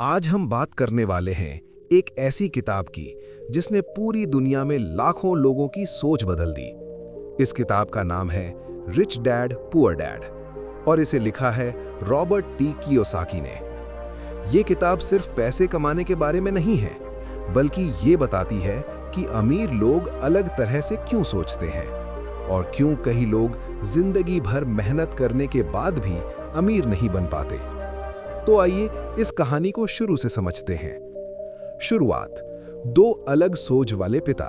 आज हम बात करने वाले हैं एक ऐसी किताब की जिसने पूरी दुनिया में लाखों लोगों की सोच बदल दी। इस किताब का नाम है रिच डैड पुअर डैड और इसे लिखा है रॉबर्ट टी कियोसाकी ने। ये किताब सिर्फ पैसे कमाने के बारे में नहीं है, बल्कि ये बताती है कि अमीर लोग अलग तरह से क्यों सोचते हैं और क्यों कई लोग जिंदगी भर मेहनत करने के बाद भी अमीर नहीं बन पाते। तो आइए इस कहानी को शुरू से समझते हैं। शुरुआत, दो अलग सोच वाले पिता।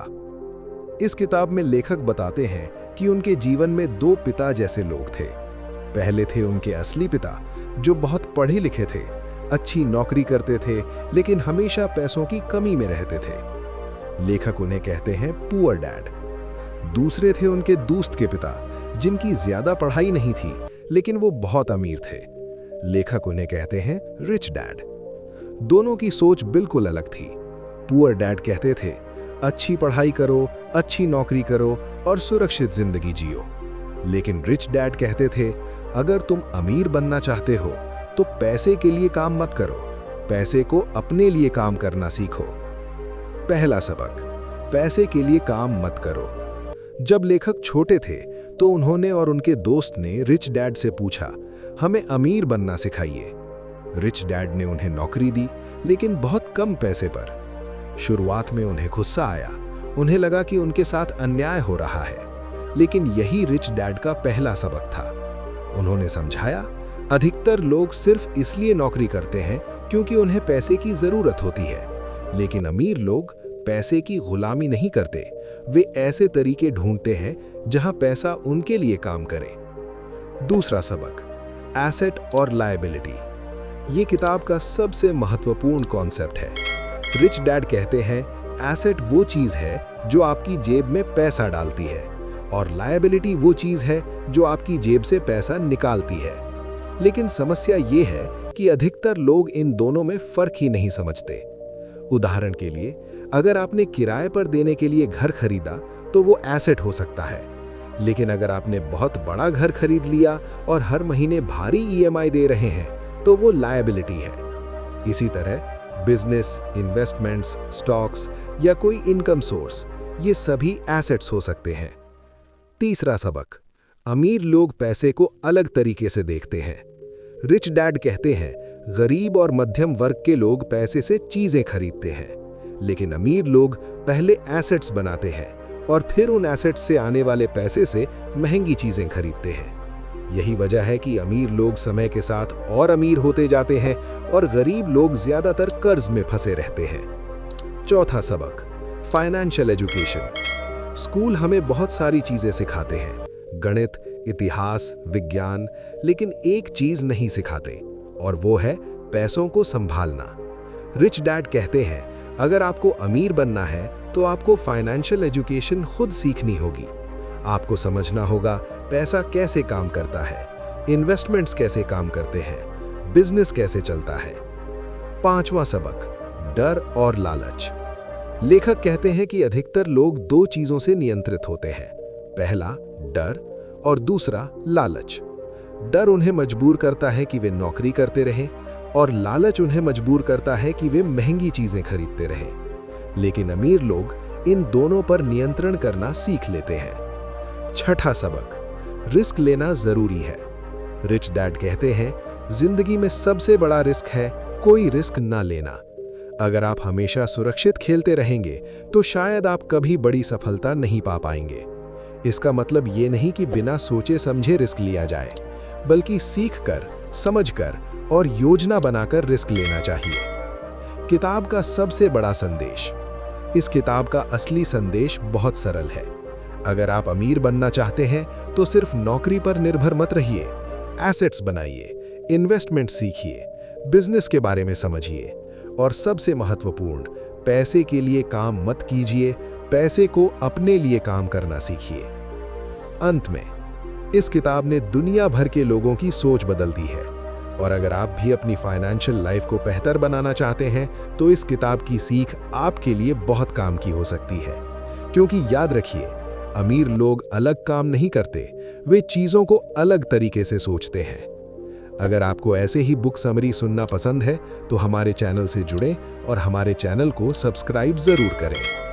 इस किताब में लेखक बताते हैं कि उनके जीवन में दो पिता जैसे लोग थे। पहले थे उनके असली पिता जो बहुत पढ़े लिखे थे, अच्छी नौकरी करते थे, लेकिन हमेशा पैसों की कमी में रहते थे। लेखक उन्हें कहते हैं पुअर डैड। दूसरे थे उनके दोस्त के पिता जिनकी ज्यादा पढ़ाई नहीं थी, लेकिन वो बहुत अमीर थे। लेखक उन्हें कहते हैं रिच डैड। दोनों की सोच बिल्कुल अलग थी। पुअर डैड कहते थे अच्छी पढ़ाई करो, अच्छी नौकरी करो और सुरक्षित जिंदगी जियो। लेकिन रिच डैड कहते थे अगर तुम अमीर बनना चाहते हो तो पैसे के लिए काम मत करो, पैसे को अपने लिए काम करना सीखो। पहला सबक, पैसे के लिए काम मत करो। जब लेखक छोटे थे तो उन्होंने और उनके दोस्त ने रिच डैड से पूछा हमें अमीर बनना सिखाइए। रिच डैड ने उन्हें नौकरी दी, लेकिन बहुत कम पैसे पर। शुरुआत में उन्हें गुस्सा आया, उन्हें लगा कि उनके साथ अन्याय हो रहा है, लेकिन यही रिच डैड का पहला सबक था। उन्होंने समझाया अधिकतर लोग सिर्फ इसलिए नौकरी करते हैं क्योंकि उन्हें पैसे की जरूरत होती है, लेकिन अमीर लोग पैसे की गुलामी नहीं करते, वे ऐसे तरीके ढूंढते हैं जहां पैसा उनके लिए काम करे। दूसरा सबक, एसेट और लायबिलिटी। ये किताब का सबसे महत्वपूर्ण कॉन्सेप्ट है। रिच डैड कहते हैं एसेट वो चीज है जो आपकी जेब में पैसा डालती है और लायबिलिटी वो चीज है जो आपकी जेब से पैसा निकालती है। लेकिन समस्या ये है कि अधिकतर लोग इन दोनों में फर्क ही नहीं समझते। उदाहरण के लिए, अगर आपने किराए पर देने के लिए घर खरीदा तो वो एसेट हो सकता है, लेकिन अगर आपने बहुत बड़ा घर खरीद लिया और हर महीने भारी ईएमआई दे रहे हैं तो वो लायबिलिटी है। इसी तरह बिजनेस, इन्वेस्टमेंट्स, स्टॉक्स या कोई इनकम सोर्स, ये सभी एसेट्स हो सकते हैं। तीसरा सबक, अमीर लोग पैसे को अलग तरीके से देखते हैं। रिच डैड कहते हैं गरीब और मध्यम वर्ग के लोग पैसे से चीजें खरीदते हैं, लेकिन अमीर लोग पहले एसेट्स बनाते हैं और फिर उन एसेट्स से आने वाले पैसे से महंगी चीजें खरीदते हैं। यही वजह है कि अमीर लोग समय के साथ और अमीर होते जाते हैं और गरीब लोग ज्यादातर कर्ज में फंसे रहते हैं। चौथा सबक, फाइनेंशियल एजुकेशन। स्कूल हमें बहुत सारी चीजें सिखाते हैं, गणित, इतिहास, विज्ञान, लेकिन एक चीज नहीं सिखाते और वो है पैसों को संभालना। रिच डैड कहते हैं अगर आपको अमीर बनना है तो आपको फाइनेंशियल एजुकेशन खुद सीखनी होगी। आपको समझना होगा पैसा कैसे काम करता है, इन्वेस्टमेंट्स कैसे काम करते हैं, बिजनेस कैसे चलता है। पांचवा सबक, डर और लालच। लेखक कहते हैं कि अधिकतर लोग दो चीजों से नियंत्रित होते हैं, पहला डर और दूसरा लालच। डर उन्हें मजबूर करता है कि वे नौकरी करते रहें और लालच उन्हें मजबूर करता है कि वे महंगी चीजें खरीदते रहें। लेकिन अमीर लोग इन दोनों पर नियंत्रण करना सीख लेते हैं। छठा सबक, रिस्क लेना जरूरी है। रिच डैड कहते हैं जिंदगी में सबसे बड़ा रिस्क है कोई रिस्क ना लेना। अगर आप हमेशा सुरक्षित खेलते रहेंगे तो शायद आप कभी बड़ी सफलता नहीं पा पाएंगे। इसका मतलब ये नहीं कि बिना सोचे समझे रिस्क लिया जाए, बल्कि सीखकर, समझकर और योजना बनाकर रिस्क लेना चाहिए। किताब का सबसे बड़ा संदेश। इस किताब का असली संदेश बहुत सरल है। अगर आप अमीर बनना चाहते हैं तो सिर्फ नौकरी पर निर्भर मत रहिए, एसेट्स बनाइए, इन्वेस्टमेंट सीखिए, बिजनेस के बारे में समझिए और सबसे महत्वपूर्ण, पैसे के लिए काम मत कीजिए, पैसे को अपने लिए काम करना सीखिए। अंत में, इस किताब ने दुनिया भर के लोगों की सोच बदल दी है और अगर आप भी अपनी फाइनेंशियल लाइफ को बेहतर बनाना चाहते हैं तो इस किताब की सीख आपके लिए बहुत काम की हो सकती है। क्योंकि याद रखिए, अमीर लोग अलग काम नहीं करते, वे चीजों को अलग तरीके से सोचते हैं। अगर आपको ऐसे ही बुक समरी सुनना पसंद है तो हमारे चैनल से जुड़ें और हमारे चैनल को सब्सक्राइब ज़रूर करें।